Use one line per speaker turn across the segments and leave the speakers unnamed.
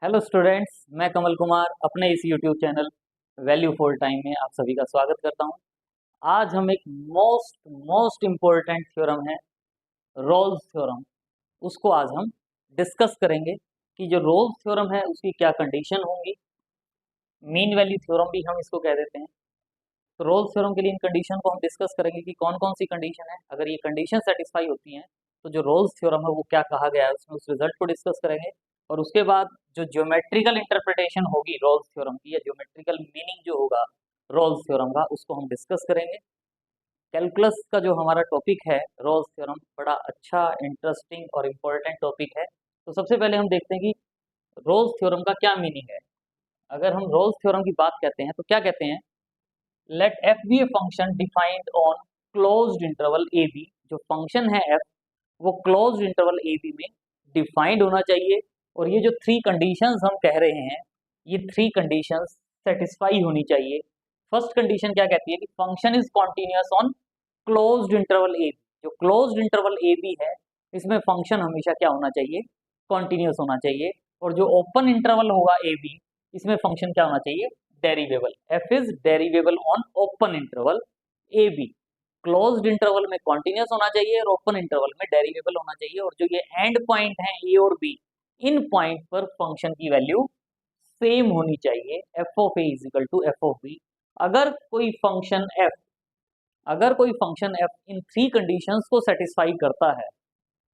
Hello students, मैं कमल कुमार अपने इस YouTube channel value for time में आप सभी का स्वागत करता हूं। आज हम एक मोस्ट मोस्ट इम्पोर्टेंट थ्योरम है रोल्स थ्योरम, उसको आज हम डिस्कस करेंगे कि जो रोल्स थ्योरम है उसकी क्या कंडीशन होंगी। मीन वैल्यू थ्योरम भी हम इसको कह देते हैं। तो रोल्स थ्योरम के लिए इन कंडीशन को हम डिस्कस करेंगे कि कौन कौन सी कंडीशन है, अगर ये कंडीशन सेटिस्फाई होती हैं तो जो रोल्स थ्योरम है वो क्या कहा गया है, उसमें उस रिजल्ट को डिस्कस करेंगे। और उसके बाद जो ज्योमेट्रिकल इंटरप्रिटेशन होगी रोल्स थ्योरम की, या ज्योमेट्रिकल मीनिंग जो होगा रोल्स थ्योरम का, उसको हम डिस्कस करेंगे। कैलकुलस का जो हमारा टॉपिक है रोल्स थ्योरम, बड़ा अच्छा इंटरेस्टिंग और इम्पोर्टेंट टॉपिक है। तो सबसे पहले हम देखते हैं कि रोल्स थ्योरम का क्या मीनिंग है। अगर हम रोल्स थ्योरम की बात कहते हैं तो क्या कहते हैं, let F be a function defined on closed interval A B. जो फंक्शन है एफ, वो क्लोज्ड इंटरवल ए बी में डिफाइंड होना चाहिए। और ये जो थ्री कंडीशंस हम कह रहे हैं, ये थ्री कंडीशंस सेटिस्फाई होनी चाहिए। फर्स्ट कंडीशन क्या कहती है कि function is continuous on closed interval A B. जो क्लोज्ड इंटरवल ए बी है, इसमें फंक्शन हमेशा क्या होना चाहिए, कॉन्टिन्यूअस होना चाहिए। और जो ओपन इंटरवल होगा ए बी, इसमें फंक्शन क्या होना चाहिए, derivable. F is derivable on open interval A B. Closed interval में कॉन्टिन्यूअस होना चाहिए और ओपन इंटरवल में डेरिवेबल होना चाहिए। और जो ये एंड पॉइंट है ए और बी, इन पॉइंट पर फंक्शन की वैल्यू सेम होनी चाहिए। F of A is equal to F of B. अगर कोई फंक्शन एफ अगर कोई फंक्शन एफ इन थ्री कंडीशंस को सेटिस्फाई करता है,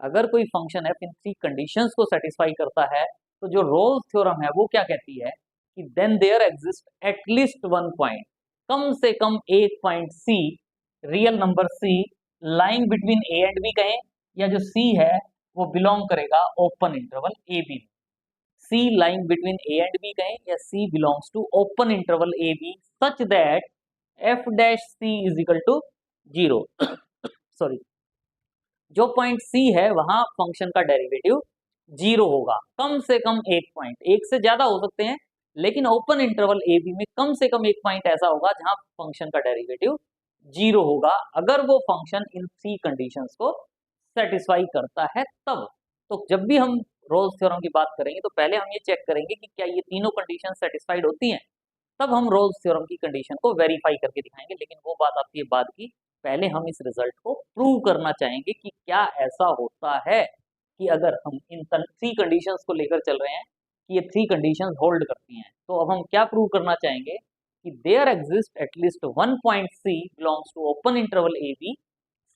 अगर कोई फंक्शन एफ इन थ्री कंडीशंस को सेटिस्फाई करता है, तो जो रोल्स थ्योरम है वो क्या कहती है कि then there exist at least one point, कम से कम एक point C, real number C, lying between A and B कहें, या जो सी है वो बिलोंग करेगा ओपन इंटरवल ए बी में। C lying between A and B कहें, या C belongs to open interval A B such that F dash C is equal to zero. Sorry, जो पॉइंट सी है वहां फंक्शन का derivative zero होगा। कम से कम एक पॉइंट, एक से ज्यादा हो सकते हैं, लेकिन ओपन इंटरवल ए बी में कम से कम एक पॉइंट ऐसा होगा जहां फंक्शन का डेरिवेटिव जीरो होगा, अगर वो फंक्शन इन थ्री कंडीशंस को सेटिस्फाई करता है तब। तो जब भी हम रोल्स थ्योरम की बात करेंगे तो पहले हम ये चेक करेंगे कि क्या ये तीनों कंडीशन सेटिस्फाइड होती हैं, तब हम रोल्स थ्योरम की कंडीशन को वेरीफाई करके दिखाएंगे। लेकिन वो बात आपकी ये बाद की, पहले हम इस रिजल्ट को प्रूव करना चाहेंगे कि क्या ऐसा होता है कि अगर हम इन थ्री कंडीशंस को लेकर चल रहे हैं कि ये थ्री कंडीशंस होल्ड करती हैं, तो अब हम क्या प्रूव करना चाहेंगे कि there exist at least one point C belongs to open interval A B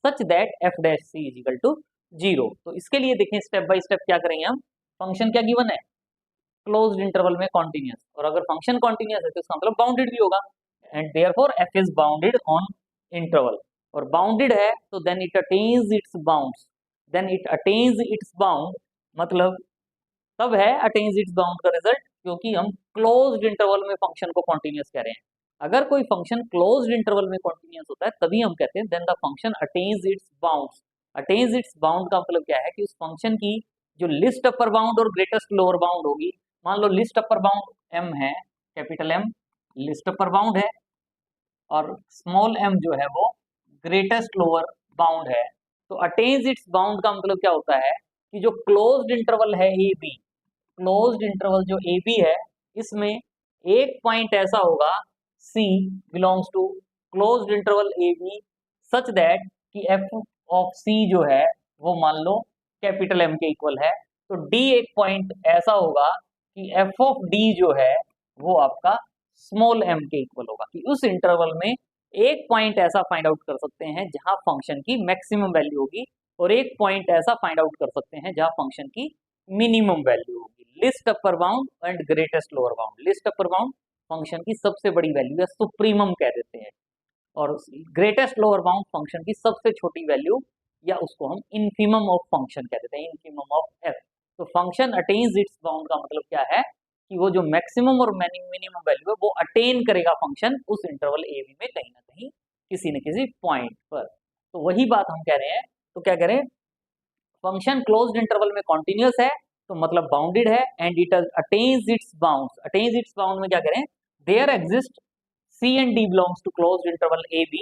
such that F dash C is equal to zero. तो इसके लिए देखें स्टेप बाय स्टेप क्या करेंगे हम। फंक्शन क्या गिवन है, क्लोज्ड इंटरवल में कॉन्टिन्यूअस, और अगर फंक्शन कॉन्टिन्यूअस है तो इसका मतलब बाउंडेड भी होगा, and therefore F is bounded on interval. और बाउंडेड है तो then it attains its bounds, then it attains its bound, मतलब तब है अटेन्स इट्स बाउंड का रिजल्ट, क्योंकि हम क्लोज्ड इंटरवल में फंक्शन को कॉन्टिन्यूअस कह रहे हैं। अगर कोई फंक्शन क्लोज्ड इंटरवल में कॉन्टिन्यूअस होता है तभी हम कहते हैं then the function attains its bounds. Attains its bound का मतलब क्या है कि उस फंक्शन की जो लिस्ट अपर बाउंड और ग्रेटेस्ट लोअर बाउंड होगी, मान लो लिस्ट अपर बाउंड एम है, capital M least upper bound है, और स्मॉल एम जो है वो ग्रेटेस्ट लोअर बाउंड है। तो अटेन्स इट्स बाउंड का मतलब क्या होता है कि जो क्लोज्ड इंटरवल है ए बी, क्लोज्ड इंटरवल जो ए बी है, इसमें एक पॉइंट ऐसा होगा C belongs to closed interval A B such that कि एफ ऑफ सी जो है वो मान लो कैपिटल एम के इक्वल है। तो डी एक पॉइंट ऐसा होगा कि एफ ऑफ डी जो है वो आपका स्मॉल एम के इक्वल होगा, कि उस इंटरवल में एक पॉइंट ऐसा फाइंड आउट कर सकते हैं जहां फंक्शन की मैक्सिमम वैल्यू होगी, और एक पॉइंट ऐसा फाइंड आउट कर सकते हैं जहां फंक्शन की मिनिमम वैल्यू होगी। List upper bound and greatest lower bound. List upper bound function की सबसे बड़ी वैल्यू है, सुप्रीमम कह देते हैं, और ग्रेटेस्ट लोअर बाउंड फंक्शन की सबसे छोटी वैल्यू, या उसको हम इन्फीमम ऑफ फंक्शन कह देते हैं, इन्फीमम ऑफ एफ। तो फंक्शन अटेन्स इट्स बाउंड का मतलब क्या है कि वो जो मैक्सिमम और मिनिमम वैल्यू है वो अटेन करेगा फंक्शन उस इंटरवल ए बी में कहीं ना कहीं, किसी न किसी पॉइंट पर। तो वही बात हम कह रहे हैं। तो क्या करें, फंक्शन क्लोज्ड इंटरवल में कॉन्टिन्यूअस है तो मतलब बाउंडेड है, and it attains its bounds. Attains its bound में क्या करें, there exist C and D belongs to closed interval AB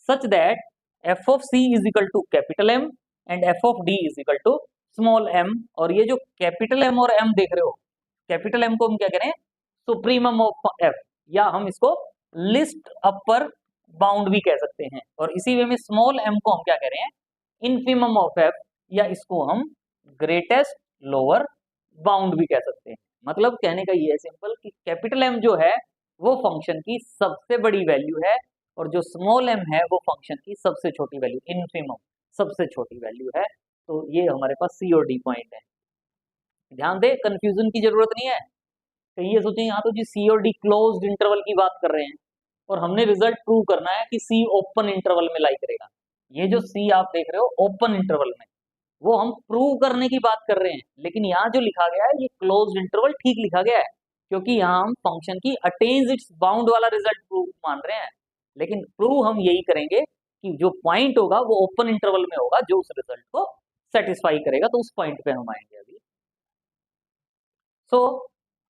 such that f of C is equal to capital M and f of D is equal to small m। और ये जो capital M और M देख रहे हो, capital M को हम क्या करें, सुप्रीमम ऑफ एफ, या हम इसको लिस्ट अपर बाउंड भी कह सकते हैं, और इसी वे में स्मॉल एम को हम क्या कह रहे हैं, इनफीमम ऑफ एफ, या इसको हम ग्रेटेस्ट लोअर बाउंड भी कह सकते हैं। मतलब कहने का ये है सिंपल कि कैपिटल एम जो है वो फंक्शन की सबसे बड़ी वैल्यू है, और जो स्मॉल एम है वो फंक्शन की सबसे छोटी वैल्यू, इनफीमम सबसे छोटी वैल्यू है। तो ये हमारे पास सी और डी पॉइंट है। ध्यान दे, कंफ्यूजन की जरूरत नहीं है। तो ये सोचें यहाँ तो जी सी और डी क्लोज्ड इंटरवल की बात कर रहे हैं, और हमने रिजल्ट प्रूव करना है कि सी ओपन इंटरवल में लाई करेगा। ये जो सी आप देख रहे हो ओपन इंटरवल में, वो हम प्रूव करने की बात कर रहे हैं, लेकिन यहाँ जो लिखा गया है ये क्लोज्ड इंटरवल ठीक लिखा गया है, क्योंकि यहाँ हम फंक्शन की अटेन्स इट्स बाउंड वाला रिजल्ट प्रूव मान रहे हैं। लेकिन प्रूव हम यही करेंगे कि जो पॉइंट होगा वो ओपन इंटरवल में होगा, जो उस रिजल्ट को सेटिस्फाई करेगा। तो उस पॉइंट पे हम आएंगे अभी। सो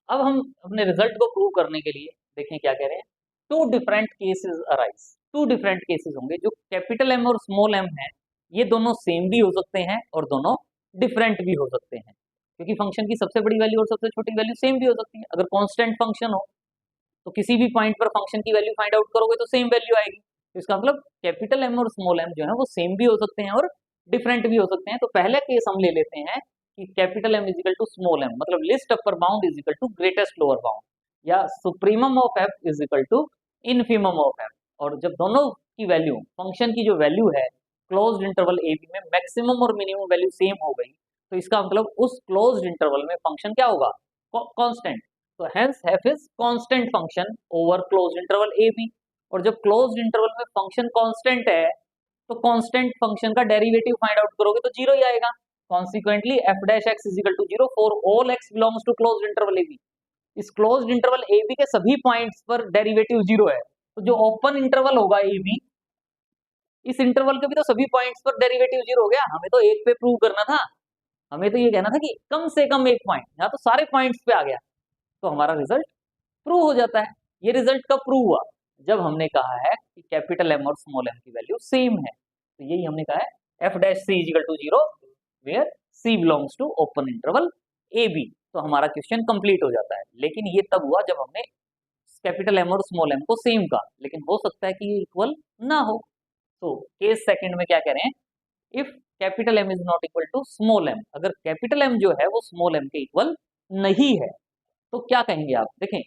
अब हम अपने रिजल्ट को प्रूव करने के लिए देखें क्या कह रहे हैं। Two different cases arise, two different cases होंगे। जो कैपिटल एम और स्मॉल एम है ये दोनों सेम भी हो सकते हैं और दोनों डिफरेंट भी हो सकते हैं, क्योंकि फंक्शन की सबसे बड़ी वैल्यू और सबसे छोटी वैल्यू सेम भी हो सकती है। अगर कांस्टेंट फंक्शन हो तो किसी भी पॉइंट पर फंक्शन की वैल्यू फाइंड आउट करोगे तो सेम वैल्यू आएगी। तो इसका मतलब कैपिटल एम और स्मॉल एम जो है वो सेम भी हो सकते हैं और डिफरेंट भी हो सकते हैं। तो पहले केस हम ले लेते हैं कि capital M is equal to small M, मतलब least upper bound is equal to greatest lower bound, या supremum of F is equal to infimum of F. और जब दोनों की वैल्यू, फंक्शन की जो वैल्यू है क्लोज्ड इंटरवल ए बी में मैक्सिमम और मिनिमम वैल्यू सेम हो गई, तो इसका मतलब उस क्लोज्ड इंटरवल में फंक्शन क्या होगा, कांस्टेंट। तो hence f is constant function over closed interval A b. और जब क्लोज्ड इंटरवल में फंक्शन कांस्टेंट है तो कांस्टेंट फंक्शन का डेरिवेटिव फाइंड आउट करोगे तो जीरो ही आएगा। Consequently f dash x is equal to zero for all x belongs to closed interval A b. इस क्लोज्ड इंटरवल ए बी के सभी पॉइंट्स पर डेरिवेटिव जीरो है। तो जो ओपन इंटरवल होगा ए बी, इस इंटरवल के भी तो सभी पॉइंट्स पर डेरिवेटिव जीरो हो गया। हमें तो एक पे प्रूव करना था, हमें तो ये कहना था कि कम से कम एक पॉइंट, यहाँ तो सारे पॉइंट्स पे आ गया, तो हमारा रिजल्ट प्रूव हो जाता है। ये रिजल्ट कब प्रूव हुआ, जब हमने कहा है कि कैपिटल एम और स्मॉल एम की वैल्यू सेम है। तो यही हमने कहा है F dash C is equal to zero where c belongs to open interval A B. तो हमारा क्वेश्चन कंप्लीट हो जाता है। लेकिन ये तब हुआ जब हमने कैपिटल एम और स्मॉल एम को सेम कहा, लेकिन हो सकता है कि ये इक्वल ना हो। तो केस सेकंड में क्या कह रहे हैं, if capital M is not equal to small m, अगर कैपिटल एम जो है वो स्मॉल एम के इक्वल नहीं है तो क्या कहेंगे आप। देखें,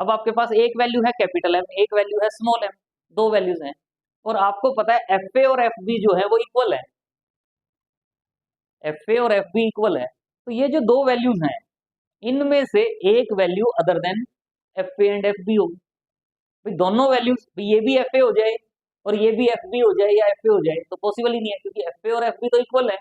अब आपके पास एक वैल्यू है कैपिटल एम, एक वैल्यू है स्मॉल एम, दो वैल्यूज हैं, और आपको पता है एफ ए और एफ बी जो है वो इक्वल है, एफ ए और एफ बी इक्वल है। तो ये जो दो वैल्यूज हैं इनमें से एक value other than f a and f b होगी। भाई दोनों वैल्यूज, ये भी एफ ए हो जाए और ये भी एफ बी हो जाए या एफ ए हो जाए तो पॉसिबल ही नहीं है, क्योंकि एफ ए और एफ बी तो इक्वल है।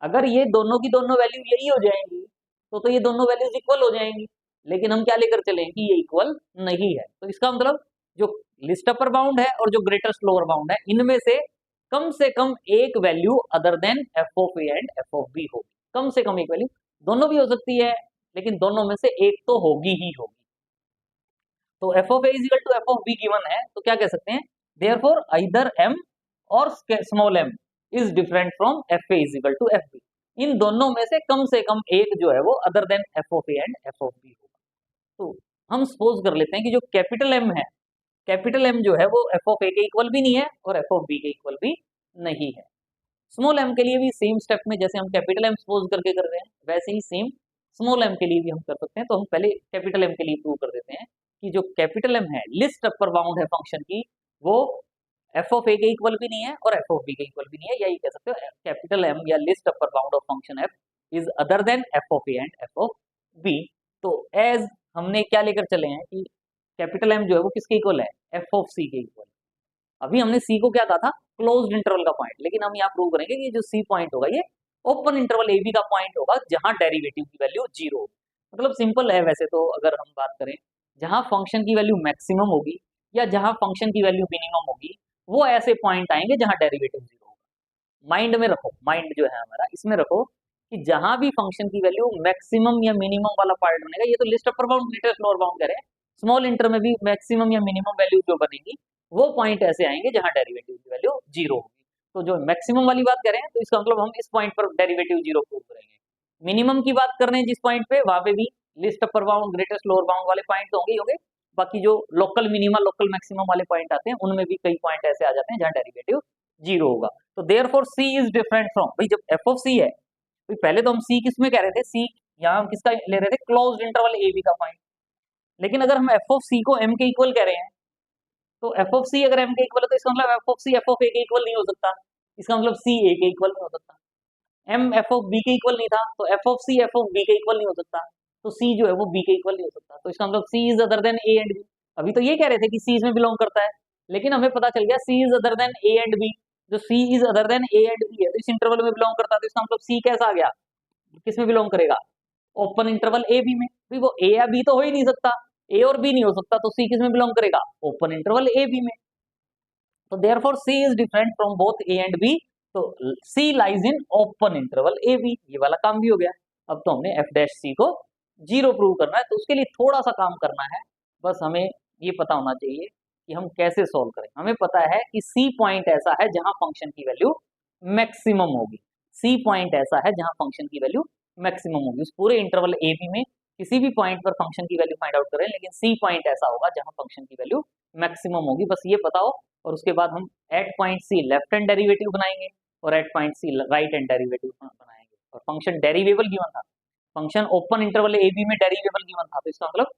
अगर ये दोनों की दोनों वैल्यू यही हो जाएंगी तो ये दोनों वैल्यूज इक्वल हो जाएंगी। लेकिन हम क्या लेकर चले कि ये इक्वल नहीं है। तो इसका मतलब जो लिस्ट अपर बाउंड है और जो ग्रेटेस्ट लोअर बाउंड है इनमें से कम एक value other than F of A and F of b होगी। कम से कम एक वैल्यू, दोनों भी हो सकती है लेकिन दोनों में से एक तो होगी ही होगी। तो F of A is equal to F of B given है, तो क्या कह सकते हैं, देयरफॉर आइदर एम और small M is different from F A is equal to F B. इन दोनों में से कम एक जो है वो other than F of A and F of B होगा। तो हम सपोज कर लेते हैं कि जो कैपिटल एम है, कैपिटल एम जो है वो एफ ऑफ ए के इक्वल भी नहीं है और एफ ऑफ बी के इक्वल भी नहीं है। स्मॉल एम के लिए भी सेम स्टेप में जैसे हम कैपिटल एम सपोज करके कर रहे हैं वैसे ही सेम स्मॉल एम के लिए भी हम कर सकते हैं। तो हम पहले कैपिटल एम के लिए प्रूव कर देते हैं कि जो कैपिटल एम है लिस्ट अपर बाउंड है फंक्शन की, वो एफ ऑफ ए के इक्वल भी नहीं है और एफ ऑफ बी के इक्वल भी नहीं है। यही कह सकते हो कैपिटल एम या least upper bound of function f is other than F of A and F of B. तो एज हमने क्या लेकर चले हैं कि कैपिटल एम जो है वो किसके इक्वल है, एफ ऑफ सी के इक्वल। अभी हमने सी को क्या कहा था, क्लोज्ड इंटरवल का पॉइंट, लेकिन हम यहाँ प्रूव करेंगे कि जो सी पॉइंट होगा ये ओपन इंटरवल ए बी का पॉइंट होगा जहां डेरिवेटिव की वैल्यू जीरो। मतलब सिंपल है वैसे तो, अगर हम बात करें जहां फंक्शन की वैल्यू मैक्सिमम होगी या जहां फंक्शन की वैल्यू मिनिमम होगी वो ऐसे पॉइंट आएंगे जहां डेरिवेटिव जीरो होगा। माइंड में रखो, माइंड जो है हमारा इसमें रखो कि जहां भी फंक्शन की वैल्यू मैक्सिमम या मिनिमम वाला पार्ट बनेगा, ये तो list upper bound greatest lower bound कह रहे हैं, स्मॉल इंटर में भी मैक्सिमम या मिनिमम वैल्यू जो बनेगी वो पॉइंट ऐसे आएंगे जहां डेरिवेटिव की वैल्यू जीरो होगी। तो जो मैक्सिमम वाली बात करें तो इसका मतलब हम इस पॉइंट पर डेरिवेटिव जीरो प्रूव करेंगे। मिनिमम की बात कर रहे हैं जिस पॉइंट पे, वहां पे भी list upper bound greatest lower bound वाले पॉइंट तो होंगे ही होंगे, बाकी जो लोकल मिनिमा लोकल मैक्सिमम वाले पॉइंट आते हैं उनमें भी कई पॉइंट ऐसे आ जाते हैं जहां डेरिवेटिव जीरो होगा। तो therefore C is different from, भाई जब एफ ऑफ सी है, भाई पहले तो हम सी किस में कह रहे थे, सी यहाँ हम किसका ले रहे थे, क्लोज्ड इंटरवल ए बी का पॉइंट। लेकिन अगर हम एफ ऑफ सी को एम के इक्वल कह रहे हैं, तो एफ ऑफ सी अगर एम के इक्वल है तो इसका मतलब F of C F of A के इक्वल नहीं हो सकता, इसका मतलब सी ए के इक्वल नहीं हो सकता। एम एफ ऑफ बी के इक्वल नहीं था, तो F of C F of b के इक्वल नहीं हो सकता, तो सी जो है वो बी के इक्वल नहीं हो सकता। तो इसका मतलब C is other than A and B. अभी तो ये कह रहे थे कि सी इसमें बिलोंग करता है, लेकिन हमें पता चल गया C is other than A and B. जो C is other than A and B है तो इस इंटरवल में बिलोंग करता है, तो इसका मतलब सी कैसा आ गया, किस में बिलोंग करेगा, ओपन इंटरवल ए बी में। भाई वो ए या बी तो हो ही नहीं सकता, ए और बी नहीं हो सकता, तो सी किस में बिलोंग करेगा, ओपन इंटरवल ए बी में। तो therefore C is different from both A and B, तो C lies in open interval A B. ये वाला काम भी हो गया। अब तो हमने एफ डैश सी को जीरो प्रूव करना है, तो उसके लिए थोड़ा सा काम करना है। बस हमें ये पता होना चाहिए कि हम कैसे सोल्व करें। हमें पता है कि सी पॉइंट ऐसा है जहां फंक्शन की वैल्यू मैक्सिमम होगी, सी पॉइंट ऐसा है जहां फंक्शन की वैल्यू मैक्सिमम होगी। उस पूरे इंटरवल ए बी में किसी भी पॉइंट पर फंक्शन की वैल्यू फाइंड आउट करें, लेकिन सी पॉइंट ऐसा होगा जहां फंक्शन की वैल्यू मैक्सिमम होगी, बस ये पता हो। और उसके बाद हम at point c left hand derivative बनाएंगे और at point c right hand derivative बनाएंगे, और फंक्शन डेरिवेबल गिवन था, function open interval A B में डेरिवेबल गिवन था, तो इसका मतलब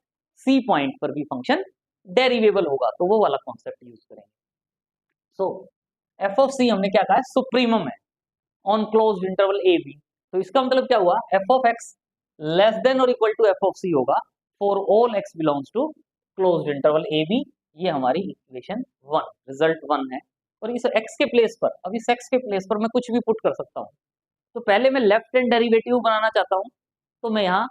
सी पॉइंट पर भी फंक्शन डेरिवेबल होगा, तो वो वाला कॉन्सेप्ट यूज करेंगे। सो एफ ऑफ सी हमने क्या कहा है, सुप्रीमम है on closed interval A B. तो इसका मतलब क्या हुआ, f of x less than और equal to F of c होगा for all x belongs to closed interval A B. ये हमारी इक्वेशन 1, रिजल्ट 1 है। और इस x के प्लेस पर, अब इस x के प्लेस पर मैं कुछ भी पुट कर सकता हूँ। तो पहले मैं लेफ्ट हैंड डेरिवेटिव बनाना चाहता हूँ, तो मैं यहाँ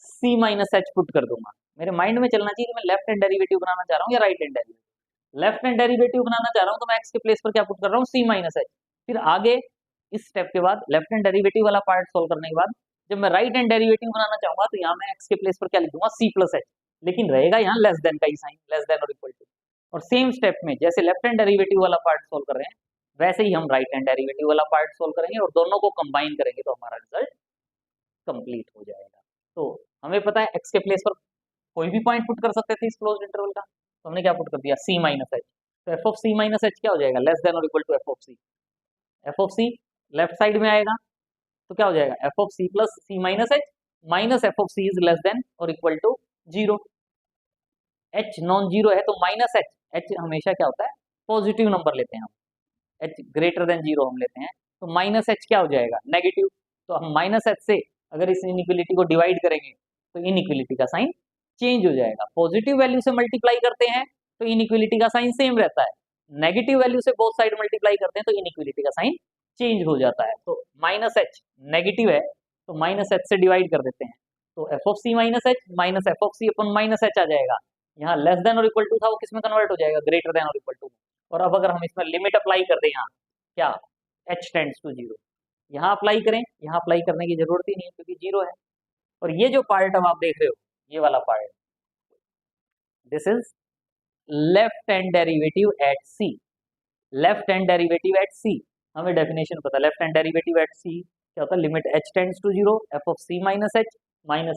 c माइनस एच पुट कर दूंगा। मेरे माइंड में चलना चाहिए कि मैं लेफ्ट हैंड डेरिवेटिव बनाना चाह रहा हूँ या right hand derivative. Left hand derivative बनाना चाह रहा हूँ तो मैं x के प्लेस पर क्या पुट कर रहा हूँ, c माइनस एच। फिर आगे इस स्टेप के बाद लेफ्ट हैंड डेरिवेटिव वाला पार्ट सोल्व करने के बाद जब मैं राइट हैंड डेरिवेटिव बनाना चाहूंगा तो यहाँ मैं x के प्लेस पर क्या लिख दूंगा, c प्लस एच, लेकिन रहेगा यहाँ लेस देन का ही साइन, लेस देन और इक्वल टू। और सेम स्टेप में जैसे लेफ्ट हैंड डेरिवेटिव वाला पार्ट सोल्व कर रहे हैं, वैसे ही हम राइट हैंड डेरिवेटिव वाला पार्ट सोल्व करेंगे और दोनों को कंबाइन करेंगे तो हमारा रिजल्ट कंप्लीट हो जाएगा। तो हमें पता है x के प्लेस पर कोई भी पॉइंट पुट कर सकते थे इस क्लोज्ड इंटरवल का, तो हमने क्या पुट कर दिया, c माइनस एच। तो F of C minus H क्या हो जाएगा, लेस देन और equal to F of C. F of C left side में आएगा तो क्या हो जाएगा, F of C plus C minus H minus F of C is less than और equal to zero. H non zero है तो माइनस एच, एच हमेशा क्या होता है, पॉजिटिव नंबर लेते हैं हम, एच ग्रेटर देन जीरो हम लेते हैं, तो माइनस एच क्या हो जाएगा, नेगेटिव। तो हम माइनस एच से अगर इस इनइक्वलिटी को डिवाइड करेंगे तो इनइक्वलिटी का साइन चेंज हो जाएगा। पॉजिटिव वैल्यू से मल्टीप्लाई करते हैं तो इनइक्वलिटी का साइन सेम रहता है, नेगेटिव वैल्यू से बोथ साइड मल्टीप्लाई करते हैं तो इनइक्वलिटी का साइन चेंज हो जाता है। तो माइनस एच नेगेटिव है तो माइनस एच से डिवाइड कर देते हैं, तो F of C minus F of C upon minus H आ जाएगा। यहाँ लेस देन और इक्वल टू था वो किस में कन्वर्ट हो जाएगा, ग्रेटर देन और इक्वल टू। और अब अगर हम इसमें लिमिट अप्लाई कर दें यहाँ क्या, h टेंड्स टू जीरो, यहाँ अप्लाई करें, यहाँ अप्लाई करने की जरूरत ही नहीं है क्योंकि जीरो है। और ये जो पार्ट अब आप देख रहे हो, ये वाला part, this is left hand derivative at C, left hand derivative at C. हमें डेफिनेशन पता है, left hand derivative at C क्या होता है, limit h tends to zero F of C minus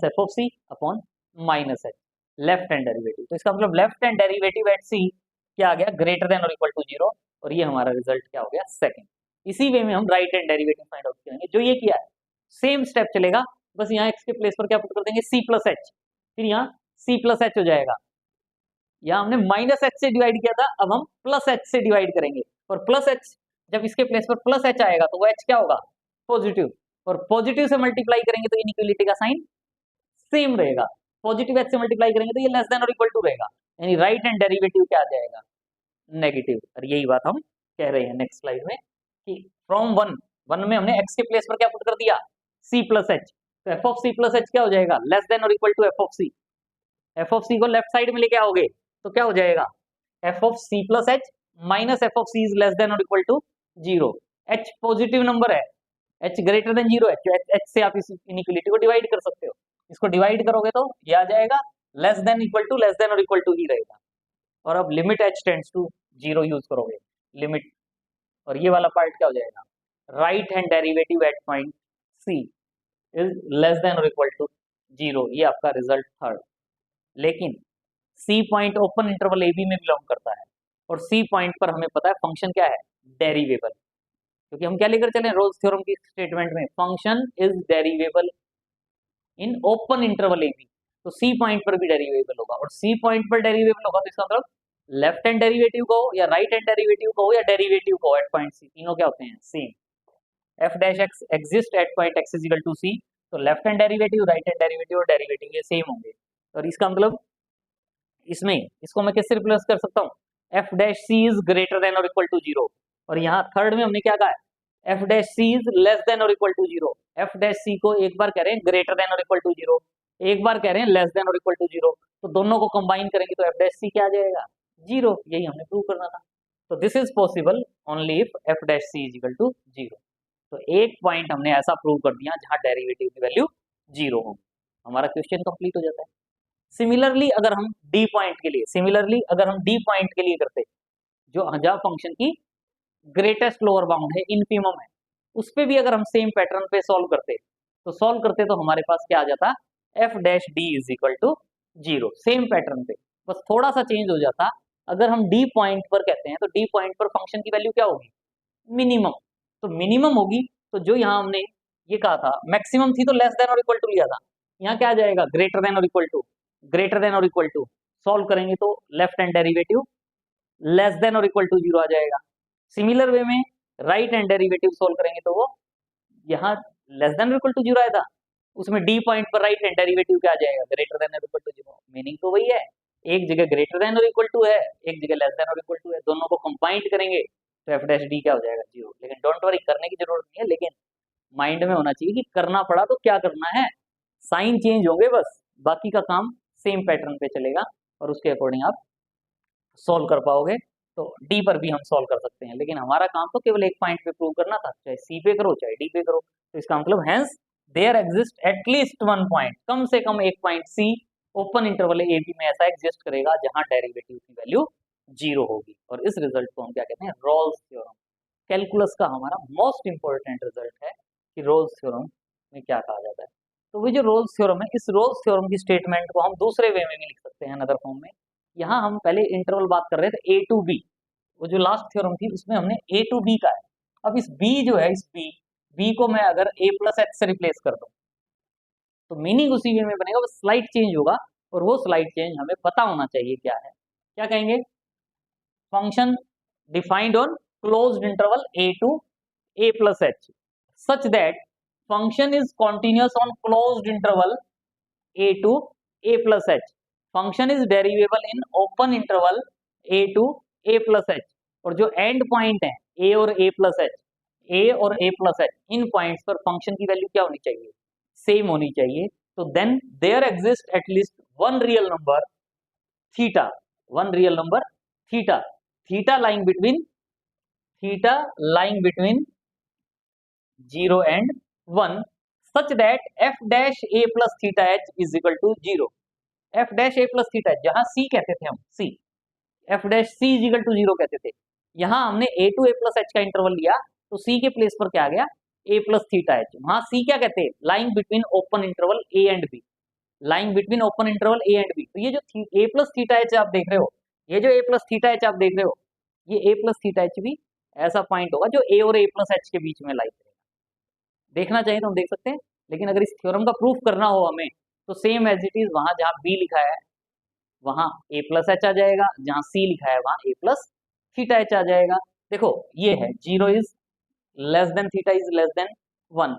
F of C upon minus H, left hand derivative. तो इसका मतलब left hand derivative at C क्या आ गया, ग्रेटर देन और इक्वल टू जीरो, और ये हमारा रिजल्ट क्या हो गया, सेकंड। इसी वे में हम right hand derivative find out करेंगे, जो ये किया है सेम स्टेप चलेगा, बस यहाँ x के प्लेस पर क्या पुट कर देंगे, c प्लस एच, फिर यहाँ c प्लस एच हो जाएगा। यहाँ हमने माइनस एच से डिवाइड किया था, अब हम प्लस एच से डिवाइड करेंगे, और प्लस एच जब इसके प्लेस पर प्लस एच आएगा तो वो h क्या होगा, पॉजिटिव, और पॉजिटिव से मल्टीप्लाई करेंगे तो इनइक्वलिटी का साइन सेम रहेगा, पॉजिटिव एच से मल्टीप्लाई करेंगे तो ये लेस देन और इक्वल टू रहेगा, यानी राइट हैंड डेरिवेटिव क्या आ जाएगा, नेगेटिव। और यही बात हम कह रहे हैं नेक्स्ट स्लाइड में कि फ्रॉम वन में हमने x के प्लेस पर क्या पुट कर दिया, c प्लस एच, तो F of C plus H क्या हो जाएगा, लेस देन और equal to F of C. F of C को लेफ्ट साइड में लेके आओगे तो क्या हो जाएगा, F of C plus H minus F of C is less than और equal to zero. H positive number है, एच ग्रेटर देन जीरो है, एच से आप इस इनइक्वलिटी को डिवाइड कर सकते हो, इसको डिवाइड करोगे तो ये आ जाएगा less than equal to, less than और इक्वल टू ही रहेगा। और अब limit h tends to zero use करोगे, लिमिट, और ये वाला पार्ट क्या हो जाएगा, right hand derivative at point c is less than और इक्वल टू 0, ये आपका रिजल्ट थर्ड। लेकिन c point open interval A B में बिलोंग करता है, और सी पॉइंट पर हमें पता है फंक्शन क्या है, डेरिवेबल। क्योंकि हम क्या लेकर चले रोल्स थ्योरम की स्टेटमेंट में, function is derivable in open interval A B, तो सी पॉइंट पर भी डेरिवेबल होगा, और सी पॉइंट पर डेरिवेबल होगा तो इसका मतलब लेफ्ट हैंड डेरिवेटिव कहो या राइट हैंड डेरिवेटिव कहो या डेरिवेटिव कहो एट पॉइंट सी, तीनों क्या होते हैं, same. F dash X exist at point X is equal to C, तो left hand derivative, right hand derivative और डेरिवेटिव ये सेम होंगे। और इसका मतलब इसमें इसको मैं किससे रिप्लेस कर सकता हूँ, F dash C is greater than और इक्वल टू जीरो, और यहाँ थर्ड में हमने क्या कहा है, F dash C is less than और equal to zero. F dash C को एक बार कह रहे हैं ग्रेटर देन और इक्वल टू जीरो, एक बार कह रहे हैं लेस देन और इक्वल टू जीरो, तो दोनों को कंबाइन करेंगे तो एफ डैश सी क्या आ जाएगा, जीरो। यही हमने प्रूव करना था। तो this is possible only if f dash C is equal to zero. तो एक पॉइंट हमने ऐसा प्रूव कर दिया जहां डेरिवेटिव की वैल्यू जीरो हो, हमारा क्वेश्चन कंप्लीट हो जाता है। सिमिलरली अगर हम डी पॉइंट के लिए करते, जो जहां फंक्शन की ग्रेटेस्ट लोअर बाउंड है, इनफिमम है, उस पे भी अगर हम सेम पैटर्न पे सॉल्व करते तो हमारे पास क्या आ जाता, f dash d is equal to zero, same pattern पे। बस थोड़ा सा चेंज हो जाता, अगर हम डी पॉइंट पर कहते हैं तो डी पॉइंट पर फंक्शन की वैल्यू क्या होगी, मिनिमम। तो मिनिमम होगी, तो जो यहाँ हमने ये कहा था मैक्सिमम थी तो लेस देन और इक्वल टू लिया था, यहाँ क्या आ जाएगा, ग्रेटर देन और इक्वल टू, ग्रेटर देन और इक्वल टू। सॉल्व करेंगे तो left hand derivative less than और इक्वल टू जीरो आ जाएगा। सिमिलर वे में राइट हैंड डेरिवेटिव सोल्व करेंगे तो वो यहाँ लेस देन और इक्वल टू जीरो आया था, उसमें डी पॉइंट पर राइट हैंड डेरिवेटिव क्या आ जाएगा, ग्रेटर देन और इक्वल टू जीरो। मीनिंग तो वही है, एक जगह ग्रेटर देन और इक्वल टू है, एक जगह लेस देन और इक्वल टू है, दोनों को कंबाइंड करेंगे तो एफ डैश डी क्या हो जाएगा, जीरो। लेकिन डोंट वरी, करने की जरूरत नहीं है, लेकिन माइंड में होना चाहिए कि करना पड़ा तो क्या करना है, साइन चेंज होंगे बस, बाकी का काम सेम पैटर्न पे चलेगा और उसके अकॉर्डिंग आप सॉल्व कर पाओगे। तो डी पर भी हम सॉल्व कर सकते हैं, लेकिन हमारा काम तो केवल एक पॉइंट पे प्रूव करना था, चाहे सी पे करो चाहे डी पे करो। तो इसका मतलब hence there exist at least one point, कम से कम एक point C open interval A B में ऐसा एग्जिस्ट करेगा जहां डेरिवेटिव की वैल्यू जीरो होगी। और इस रिजल्ट को हम क्या कहते हैं, रोल्स थ्योरम। कैलकुलस का हमारा मोस्ट इंपॉर्टेंट रिजल्ट है कि रोल्स थ्योरम में क्या कहा जाता है। तो वो जो रोल्स थ्योरम है, इस रोल्स थ्योरम की स्टेटमेंट को हम दूसरे वे में भी लिख सकते हैं, अनदर फॉर्म में। यहाँ हम पहले इंटरवल बात कर रहे थे ए टू बी, वो जो लास्ट थ्योरम थी उसमें हमने ए टू बी का है। अब इस बी जो है, इस बी को मैं अगर ए प्लस एच से रिप्लेस कर दूं तो मीनिंग उसी वे में बनेगा, वो स्लाइड चेंज होगा, और वो स्लाइड चेंज हमें पता होना चाहिए क्या है। क्या कहेंगे, function defined on closed interval A to A plus H such that function is continuous on closed interval A to A plus H, function is derivable in open interval A to A plus H. और जो and point है A और a plus h, a और a plus h, इन points पर function की value क्या होनी चाहिए, सेम होनी चाहिए। तो then there exist at least one real number theta, one real number theta, theta lying between 0 and 1 such that f dash a plus theta h is equal to 0। f dash a plus theta h, जहां c कहते थे हम, c f dash c is equal to 0 कहते थे, यहां हमने a to a plus h का interval लिया तो c के प्लेस पर क्या आ गया, a plus theta h। वहां c क्या कहते हैं, lying between open interval a and b, lying between open interval a and b। तो ये जो a plus theta h आप देख रहे हो, ये जो a plus theta h आप देख रहे हो, ये a plus theta h भी ऐसा पॉइंट होगा जो a और a plus h के बीच में लाई करेगा। देखना चाहिए तो हम देख सकते हैं, लेकिन अगर इस थ्योरम का प्रूफ करना हो हमें तो सेम एज इट इज, वहां जहां बी लिखा है वहां ए प्लस एच आ जाएगा, जहां सी लिखा है वहां ए प्लस थीटा एच आ जाएगा। देखो ये है, zero is less then theta is less then 1,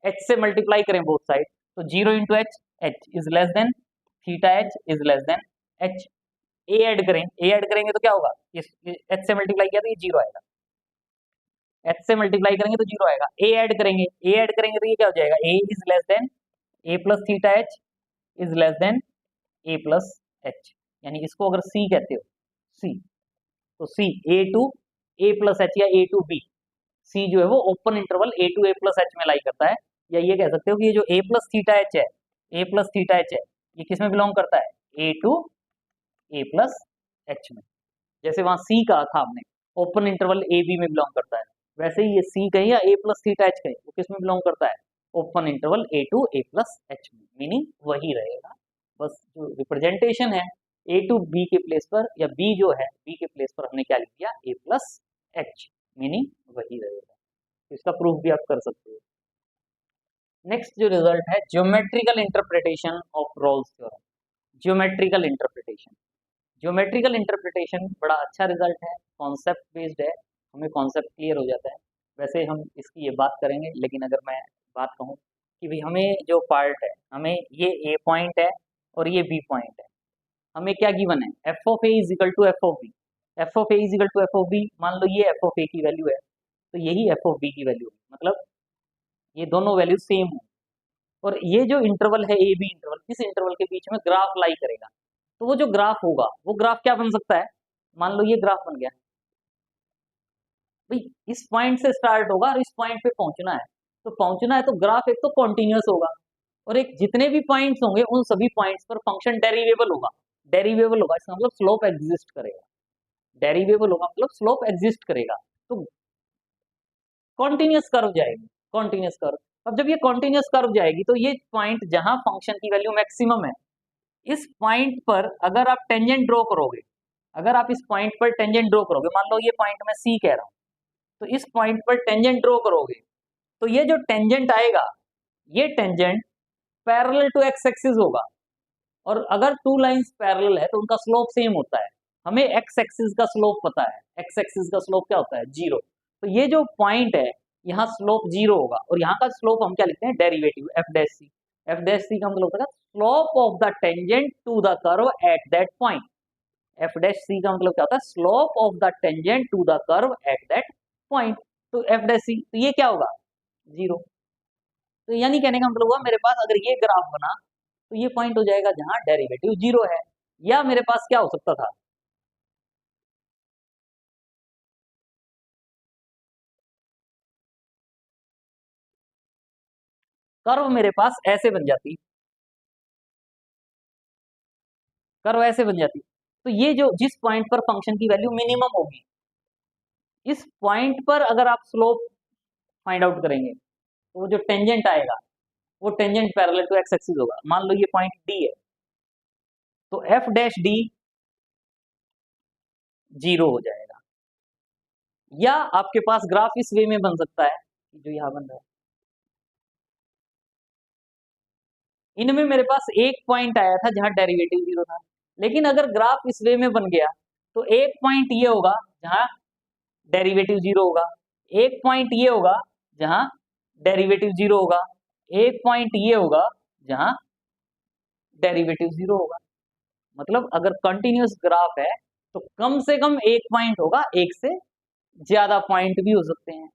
H से मल्टीप्लाई करें बोथ साइड तो zero into H, H is less then theta H is less then H. A add करेंगे तो क्या होगा, इस एच से मल्टीप्लाई किया तो ये जीरो आएगा, एच से मल्टीप्लाई करेंगे तो जीरो आएगा। ए ऐड करेंगे तो ये क्या हो जाएगा, A is less than A plus theta H is less than A plus H. यानी इसको अगर सी कहते हो, सी तो C A to A plus H या ए टू बी, सी जो है वो open interval A to A plus H में लाई करता है। या ये कह सकते हो कि ये जो ए प्लस थीटा एच है, ए प्लस थीटा एच है, ये किस में बिलोंग करता है, a to A plus H में। जैसे वहां सी कहा था हमने ओपन इंटरवल ए बी में बिलोंग करता है, वैसे ही ये सी कहे या ए प्लस थीटा एच कहे, वो किस में बिलोंग करता है, open interval A to A plus H में, मीनिंग वही रहेगा, बस जो रिप्रेजेंटेशन है ए टू बी के प्लेस पर, या बी जो है बी के प्लेस पर हमने क्या लिख दिया ए प्लस एच, मीनिंग वही रहेगा। तो इसका प्रूफ भी आप कर सकते हो। नेक्स्ट जो रिजल्ट है geometrical interpretation of Rolle's theorem. Geometrical interpretation, geometrical interpretation बड़ा अच्छा रिजल्ट है, कॉन्सेप्ट बेस्ड है, हमें कॉन्सेप्ट क्लियर हो जाता है। वैसे हम इसकी ये बात करेंगे, लेकिन अगर मैं बात कहूँ कि भाई हमें जो पार्ट है, हमें ये ए पॉइंट है और ये बी पॉइंट है, हमें क्या गिवन है F of A is equal to F of b, f of A is equal to F of b, मान लो ये एफ ऑफ ए की वैल्यू है तो यही एफ ऑफ बी की वैल्यू है, मतलब ये दोनों वैल्यू सेम हो, और ये जो इंटरवल है ए बी इंटरवल, इस इंटरवल के बीच में ग्राफ लाई करेगा, तो वो जो ग्राफ होगा वो ग्राफ क्या बन सकता है, मान लो ये ग्राफ बन गया भाई, इस पॉइंट से स्टार्ट होगा और इस पॉइंट पे पहुंचना है, तो पहुंचना है तो ग्राफ एक तो कॉन्टिन्यूस होगा, और एक जितने भी पॉइंट्स होंगे उन सभी पॉइंट्स पर फंक्शन डेरिवेबल होगा, डेरिवेबल होगा इसका मतलब स्लोप एग्जिस्ट करेगा, डेरिवेबल होगा मतलब स्लोप एग्जिस्ट करेगा, तो कॉन्टिन्यूस कर्व जाएगी, कॉन्टिन्यूस कर्व। अब जब ये कॉन्टिन्यूस कर्व जाएगी तो ये पॉइंट जहां फंक्शन की वैल्यू मैक्सिमम है, इस पॉइंट पर अगर आप टेंजेंट ड्रॉ करोगे, अगर आप इस पॉइंट पर टेंजेंट ड्रॉ करोगे, मान लो ये पॉइंट मैं सी कह रहा हूं, तो इस पॉइंट पर टेंजेंट ड्रॉ करोगे तो ये जो टेंजेंट आएगा, ये tangent parallel to x axis होगा, और अगर टू लाइंस पैरेलल है तो उनका स्लोप सेम होता है, हमें एक्स एक्सिस का स्लोप पता है, एक्स एक्सिस का स्लोप क्या होता है जीरो, तो ये जो पॉइंट है यहाँ स्लोप जीरो होगा, और यहाँ का स्लोप हम क्या लिखते हैं derivative F dash C, F dash C का मतलब होता है slope of the tangent to the curve at that point, F dash C का मतलब क्या होता है slope of the tangent to the curve at that point, तो एफ डैश सी, तो ये क्या होगा जीरो, तो यानी कहने का मतलब हुआ मेरे पास अगर ये ग्राफ बना तो ये पॉइंट हो जाएगा जहां डेरिवेटिव जीरो है, या मेरे पास क्या हो सकता था, कर्व मेरे पास ऐसे बन जाती, कर्व ऐसे बन जाती, तो ये जो जिस पॉइंट पर फंक्शन की वैल्यू मिनिमम होगी, इस पॉइंट पर अगर आप स्लोप फाइंड आउट करेंगे तो वो जो टेंजेंट आएगा वो tangent parallel to x axis होगा, मान लो ये पॉइंट डी है, तो एफ डैश डी जीरो हो जाएगा, या आपके पास ग्राफ इस वे में बन सकता है जो यहां बन रहा है, इनमें मेरे पास एक पॉइंट आया था जहां डेरिवेटिव जीरो था, लेकिन अगर ग्राफ इस वे में बन गया तो एक पॉइंट ये होगा जहां डेरिवेटिव जीरो होगा, एक पॉइंट ये होगा जहां डेरिवेटिव जीरो होगा, एक पॉइंट ये होगा जहां डेरिवेटिव जीरो होगा, मतलब अगर कंटिन्यूअस ग्राफ है तो कम से कम एक पॉइंट होगा, एक से ज्यादा पॉइंट भी हो सकते हैं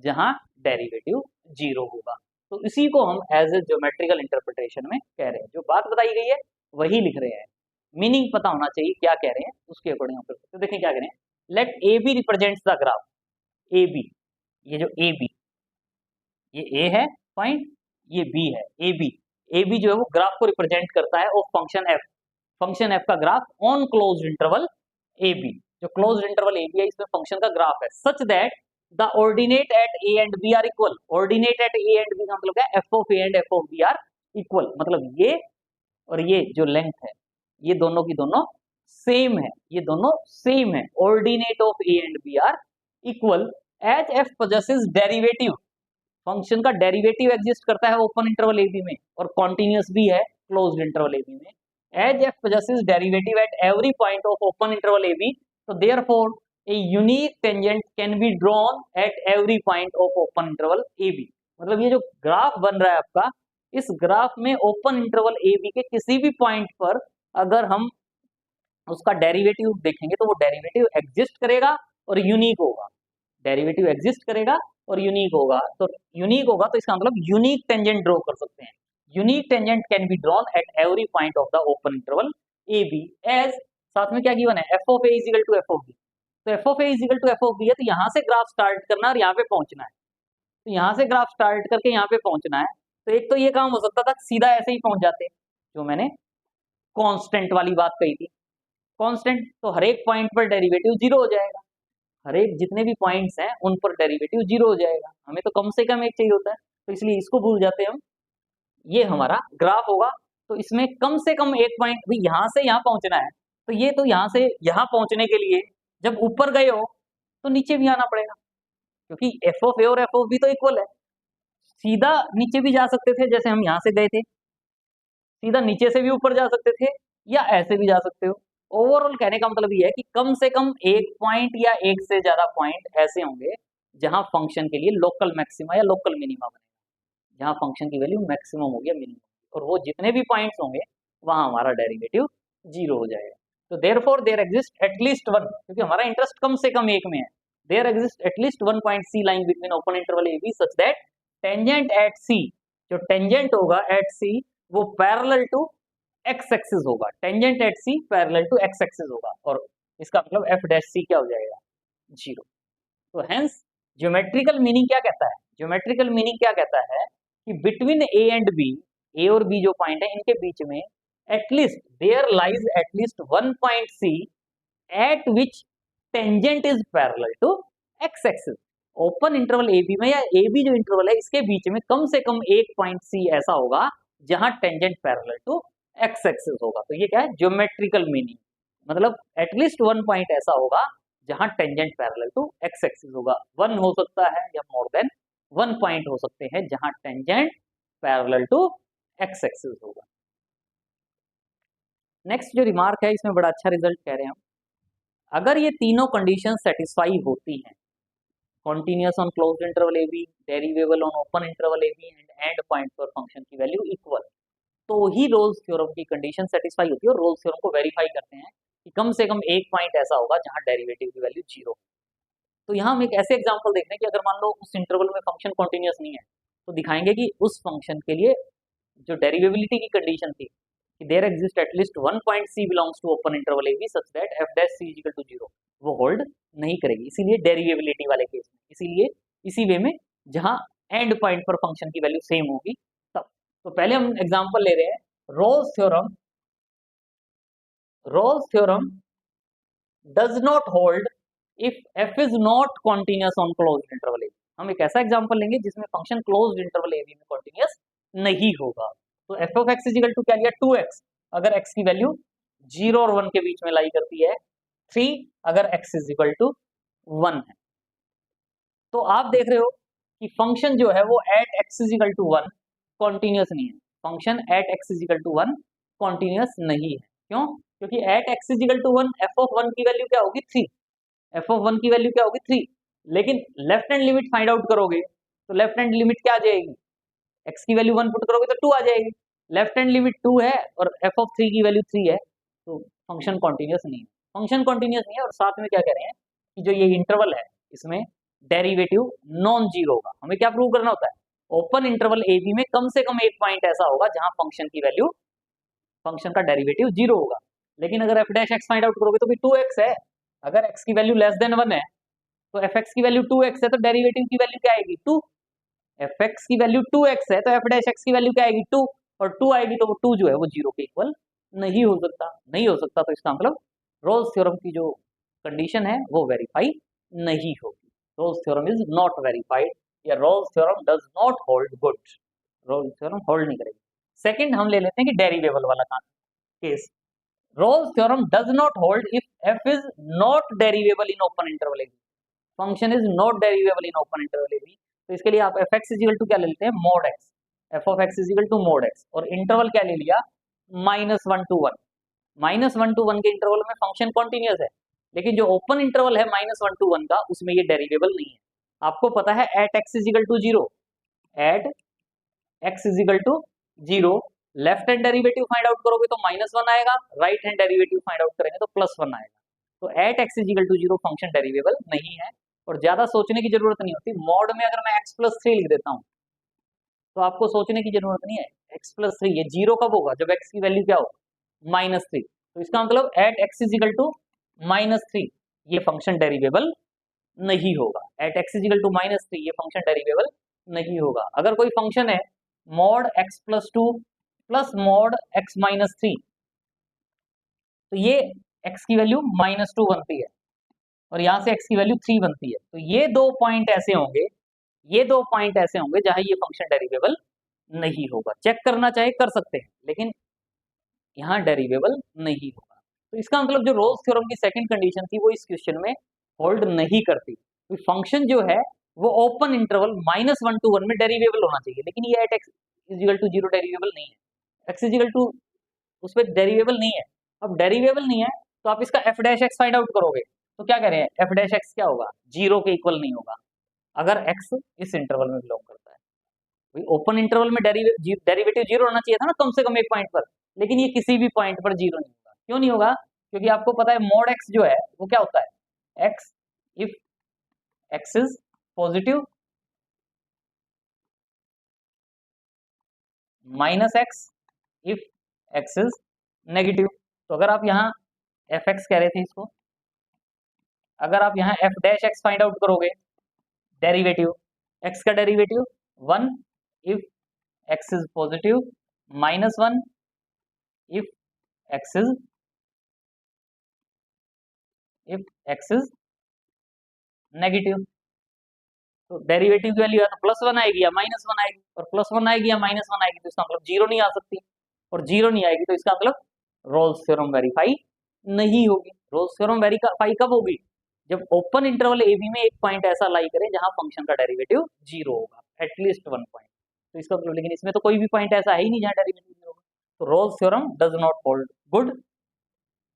जहां डेरिवेटिव जीरो होगा, तो इसी को हम एज ए ज्योमेट्रिकल इंटरप्रिटेशन में कह रहे हैं, जो बात बताई गई है वही लिख रहे हैं, मीनिंग पता होना चाहिए क्या कह रहे हैं उसके अकॉर्डिंग हम कर सकते हैं। तो देखिए क्या करें, let a b represents the graph, a B, ये जो ए बी, ये ए है पॉइंट, ये बी है, ए बी, ए बी जो है वो ग्राफ को रिप्रेजेंट करता है ऑफ फंक्शन एफ का graph on closed interval A B, जो क्लोज्ड इंटरवल ए बी है इसमें फंक्शन का ग्राफ है, such that the ordinate at a and b are equal, ordinate at a and b का मतलब क्या है F of A and F of b are equal, मतलब ये और ये जो लेंथ है ये दोनों की दोनों सेम है, ये दोनों सेम है, ordinate of A and b are equal h f possesses derivative, function का डेरिवेटिव एग्जिस्ट करता है ओपन इंटरवल ए बी में और कॉन्टिन्यूअस भी है क्लोज्ड इंटरवल ए बी में, as f possesses derivative at every point of open interval A b, so therefore a unique tangent can be drawn at every point of open interval AB, मतलब ये जो graph बन रहा है आपका, इस graph में ओपन इंटरवल AB के किसी भी पॉइंट पर अगर हम उसका डेरिवेटिव देखेंगे तो वो डेरिवेटिव एग्जिस्ट करेगा और यूनिक होगा, डेरिवेटिव एग्जिस्ट करेगा और यूनिक होगा, तो यूनिक होगा तो इसका मतलब यूनिक टेंजेंट ड्रॉ कर सकते हैं, unique tangent can be drawn at every point of the open interval A B, as साथ में क्या गिवन है F of A is equal to F of B, तो F of A is equal to F of B है, तो यहाँ से graph start करना और यहाँ पे पहुंचना है, तो यहाँ से ग्राफ स्टार्ट करके यहाँ पे पहुंचना है, तो एक तो ये काम हो सकता था सीधा ऐसे ही पहुंच जाते, जो मैंने कांस्टेंट वाली बात कही थी, कांस्टेंट तो हर एक पॉइंट पर डेरिवेटिव जीरो हो जाएगा, हर एक जितने भी पॉइंट्स हैं उन पर डेरिवेटिव जीरो हो जाएगा, हमें तो कम से कम एक चाहिए होता है, तो इसलिए इसको भूल जाते हैं हम। ये हमारा ग्राफ होगा, तो इसमें कम से कम एक पॉइंट, भाई यहाँ से यहाँ पहुंचना है, तो ये तो यहाँ से यहाँ पहुंचने के लिए जब ऊपर गए हो तो नीचे भी आना पड़ेगा, क्योंकि एफ ऑफ ए और एफ ऑफ बी तो इक्वल है। सीधा नीचे भी जा सकते थे, जैसे हम यहाँ से गए थे, सीधा नीचे से भी ऊपर जा सकते थे, या ऐसे भी जा सकते हो। ओवरऑल कहने का मतलब ये है कि कम से कम एक पॉइंट या एक से ज्यादा पॉइंट ऐसे होंगे जहां फंक्शन के लिए लोकल मैक्सिमा या लोकल मिनिमा बनेगा, जहां फंक्शन की वैल्यू मैक्सिमम होगी या मिनिमम, और वो जितने भी पॉइंट्स होंगे वहां हमारा डेरिवेटिव जीरो हो जाएगा। तो therefore there exist at least one, क्योंकि हमारा इंटरेस्ट कम से कम एक में है, there exist at least one point C lies between open interval A B such that tangent at C, जो टेंजेंट होगा एट सी वो पैरेलल टू एक्स एक्सिस होगा, tangent at C parallel to x axis होगा, और इसका मतलब F dash सी क्या हो जाएगा, जीरो। तो हेंस ज्योमेट्रिकल मीनिंग क्या कहता है, ज्योमेट्रिकल मीनिंग क्या कहता है कि between A and b, a और बी जो पॉइंट है इनके बीच में at least there lies at least one point c at which tangent is parallel to x axis. Open interval A B में या ए बी जो इंटरवल है इसके बीच में कम से कम एक पॉइंट सी ऐसा होगा जहां tangent parallel to x axis होगा। तो ये क्या है, ज्योमेट्रिकल मीनिंग, मतलब एटलीस्ट वन पॉइंट ऐसा होगा जहां tangent parallel to x axis होगा। वन हो सकता है या मोर देन वन पॉइंट हो सकते हैं जहां tangent parallel to x axis होगा। नेक्स्ट जो रिमार्क है इसमें बड़ा अच्छा रिजल्ट कह रहे हैं हम, अगर ये तीनों कंडीशन सेटिस्फाई होती हैं, continuous on closed interval A B, derivable on open interval A B end point पर फंक्शन की वैल्यू इक्वल, तो ही रोल्स थ्योरम की कंडीशन सेटिस्फाई होती है, और रोल्स थ्योरम को वेरीफाई करते हैं कि कम से कम एक पॉइंट ऐसा होगा जहां डेरिवेटिव की वैल्यू जीरो। तो यहाँ हम एक ऐसे एग्जांपल देख रहे हैं कि अगर मान लो उस इंटरवल में फंक्शन कॉन्टिन्यूअस नहीं है, तो दिखाएंगे कि उस फंक्शन के लिए जो डेरिवेबिलिटी की कंडीशन थी कि there exist at least one point C belongs to open interval A B such that F dash C is equal to zero, वो होल्ड नहीं करेगी, इसीलिए डेरिवेबिलिटी वाले केस में, इसीलिए इसी वे में जहां एंड पॉइंट पर फंक्शन की वैल्यू सेम होगी तब। तो पहले हम एग्जांपल ले रहे हैं Rolle's theorem, Rolle's theorem does not hold if F is not continuous on closed interval A b. हम एक ऐसा एग्जांपल लेंगे जिसमें function closed interval A B में कॉन्टिन्यूअस नहीं होगा। तो F of x is equal to क्या लिया, 2x, अगर x की वैल्यू 0 और 1 के बीच में लाई करती है, 3 अगर x इज इक्वल टू 1 है। तो आप देख रहे हो कि फंक्शन जो है वो at x is equal to 1 continuous नहीं है, function at x is equal to 1 continuous नहीं है। क्यों? क्योंकि at x is equal to 1 f of 1 की वैल्यू क्या होगी, 3, एफ ऑफ 1 की वैल्यू क्या होगी, 3, लेकिन left hand limit find out करोगे तो लेफ्ट हैंड लिमिट क्या आ जाएगी, x की वैल्यू 1 पुट करोगे तो 2 आ जाएगी, लेफ्ट हैंड लिमिट 2 है और एफ ऑफ 3 की वैल्यू 3 है, तो फंक्शन कॉन्टिन्यूअस नहीं है, फंक्शन कॉन्टिन्यूअस नहीं है। और साथ में क्या कह रहे हैं कि जो ये इंटरवल है इसमें डेरिवेटिव नॉन जीरो होगा। हमें क्या प्रूव करना होता है, ओपन इंटरवल ए बी में कम से कम एक पॉइंट ऐसा होगा जहां फंक्शन की वैल्यू, फंक्शन का डेरिवेटिव जीरो होगा। लेकिन अगर F dash x find out करोगे तो भी 2x है, अगर x की वैल्यू लेस देन 1 है तो एफ एक्स की वैल्यू 2x है, तो डेरिवेटिव की वैल्यू क्या आएगी, 2, एफ एक्स की वैल्यू 2x है तो एफ डैश एक्स की वैल्यू क्या आएगी, 2, और 2 आएगी तो वो 2 जो है वो जीरो के इक्वल नहीं हो सकता, नहीं हो सकता। तो इसका मतलब रोल्स थ्योरम की जो कंडीशन है वो वेरीफाई नहीं होगी, Rolle's theorem is not verified, या Rolle's theorem does not hold good, Rolle's theorem hold नहीं करेगी। सेकंड हम ले लेते हैं कि डेरिवेबल वाला case, Rolle's theorem does not hold if F is not derivable in open interval A B, function is not derivable in open interval A B. तो इसके लिए आप F X is equal to क्या ले लेते हैं, mod X, F of x is equal to mod X, और interval क्या ले लिया, -1 to 1, -1 to 1 के इंटरवल में फंक्शन कॉन्टिन्यूअस है, लेकिन जो ओपन इंटरवल है -1 to 1 का उसमें ये डेरिवेबल नहीं है। आपको पता है at x is equal to 0, at x is equal to 0 left hand derivative find out करोगे तो -1 आएगा, right hand derivative find out करेंगे तो +1 आएगा। तो at x is equal to 0 function derivable नहीं है, और ज्यादा सोचने की जरूरत नहीं होती। मॉड में अगर मैं x+3 लिख देता हूँ तो आपको सोचने की जरूरत नहीं है, x+3 ये 0 कब होगा, जब x की वैल्यू क्या हो, -3। तो इसका मतलब at x is equal to -3 ये फंक्शन डेरिवेबल नहीं होगा, at x is equal to -3 ये फंक्शन डेरिवेबल नहीं होगा। अगर कोई फंक्शन है mod x+2 plus mod x-3, तो ये x की वैल्यू -2 बनती है और यहाँ से x की वैल्यू 3 बनती है। तो ये दो पॉइंट ऐसे होंगे ये दो पॉइंट ऐसे होंगे जहां ये फंक्शन डेरिवेबल नहीं होगा। चेक करना चाहे कर सकते हैं, लेकिन यहाँ डेरिवेबल नहीं होगा। तो इसका मतलब जो रोल्स थ्योरम की सेकंड कंडीशन थी वो इस क्वेश्चन में होल्ड नहीं करती। तो फंक्शन जो है वो ओपन इंटरवल -1 to 1 में डेरिवेबल होना चाहिए, लेकिन ये एट एक्स इजिकल टू 0 डेरिवेबल नहीं है, एक्स इजिकल टू उस पर डेरिवेबल नहीं है। अब डेरिवेबल नहीं है तो आप इसका F dash x find out करोगे तो क्या करें, एफ डैश एक्स क्या होगा, 0 के इक्वल नहीं होगा अगर एक्स इस इंटरवल में बिलोंग करता है। भाई ओपन इंटरवल में डेरिवेटिव 0 होना चाहिए था ना कम से कम एक पॉइंट पर, लेकिन ये किसी भी पॉइंट पर 0 नहीं होगा। क्यों नहीं होगा, क्योंकि आपको पता है मोड एक्स जो है वो क्या होता है, x if x is positive minus x if x is negative. तो अगर आप यहाँ एफ एक्स कह रहे थे इसको, अगर आप यहाँ F dash x find out करोगे, डेरिवेटिव एक्स का derivative 1 if x is positive -1 if x is negative. तो डेरिवेटिव की वैल्यू या तो +1 आएगी या -1 आएगी, और +1 आएगी या -1 आएगी तो इसका मतलब 0 नहीं आ सकती, और 0 नहीं आएगी तो इसका मतलब रोल्स थ्योरम वेरीफाई नहीं होगी। रोल्स थ्योरम वेरीफाई कब होगी, जब ओपन इंटरवल ए बी में एक पॉइंट ऐसा लाई करे जहां फंक्शन का डेरिवेटिव 0 होगा, एटलीस्ट 1 पॉइंट। तो इसका मतलब, लेकिन इसमें तो कोई भी पॉइंट ऐसा है ही नहीं जहां डेरिवेटिव 0 होगा, तो Rolle's theorem does not hold good.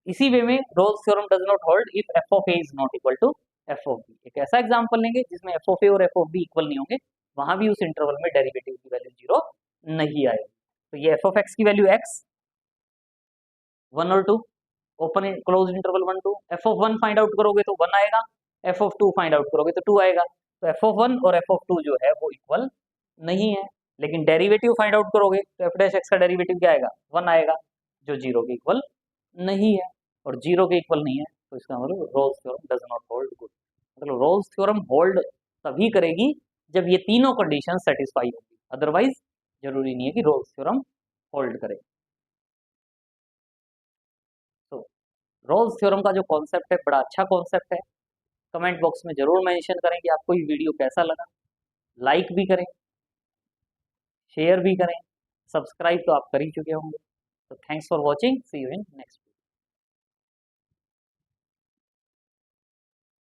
इसी वे में Rolle's theorem does not hold if f of A is not equal to F of b. एक ऐसा एग्जांपल लेंगे जिसमें एफ ऑफ ए और एफ ऑफ बी इक्वल नहीं होंगे, वहां भी उस इंटरवल में डेरिवेटिव की वैल्यू 0 नहीं आएगी। तो ये एफ ऑफ एक्स की वैल्यू एक्स 1 और 2, open close interval 1 2, F of 1 find out करोगे तो 1 आएगा, एफ ऑफ 2 फाइंड आउट करोगे तो 2 आएगा। तो एफ ऑफ 1 और एफ ऑफ 2 जो है वो इक्वल नहीं है, लेकिन डेरिवेटिव फाइंड आउट करोगे तो एफ डैश एक्स का डेरिवेटिव क्या आएगा, 1 आएगा, जो 0 के इक्वल नहीं है, और 0 के इक्वल नहीं है तो इसका मतलब roles theorem does not hold good. मतलब रोल्स थ्योरम होल्ड तभी करेगी जब ये तीनों कंडीशन सेटिस्फाई होगी, अदरवाइज जरूरी नहीं है कि रोल्स थ्योरम होल्ड करे। तो रोल्स थ्योरम का जो कॉन्सेप्ट है बड़ा अच्छा कॉन्सेप्ट है। कमेंट बॉक्स में जरूर मेंशन करें कि आपको ये वीडियो कैसा लगा, लाइक भी करें, शेयर भी करें, सब्सक्राइब तो आप कर ही चुके होंगे। तो thanks for watching, see you in next.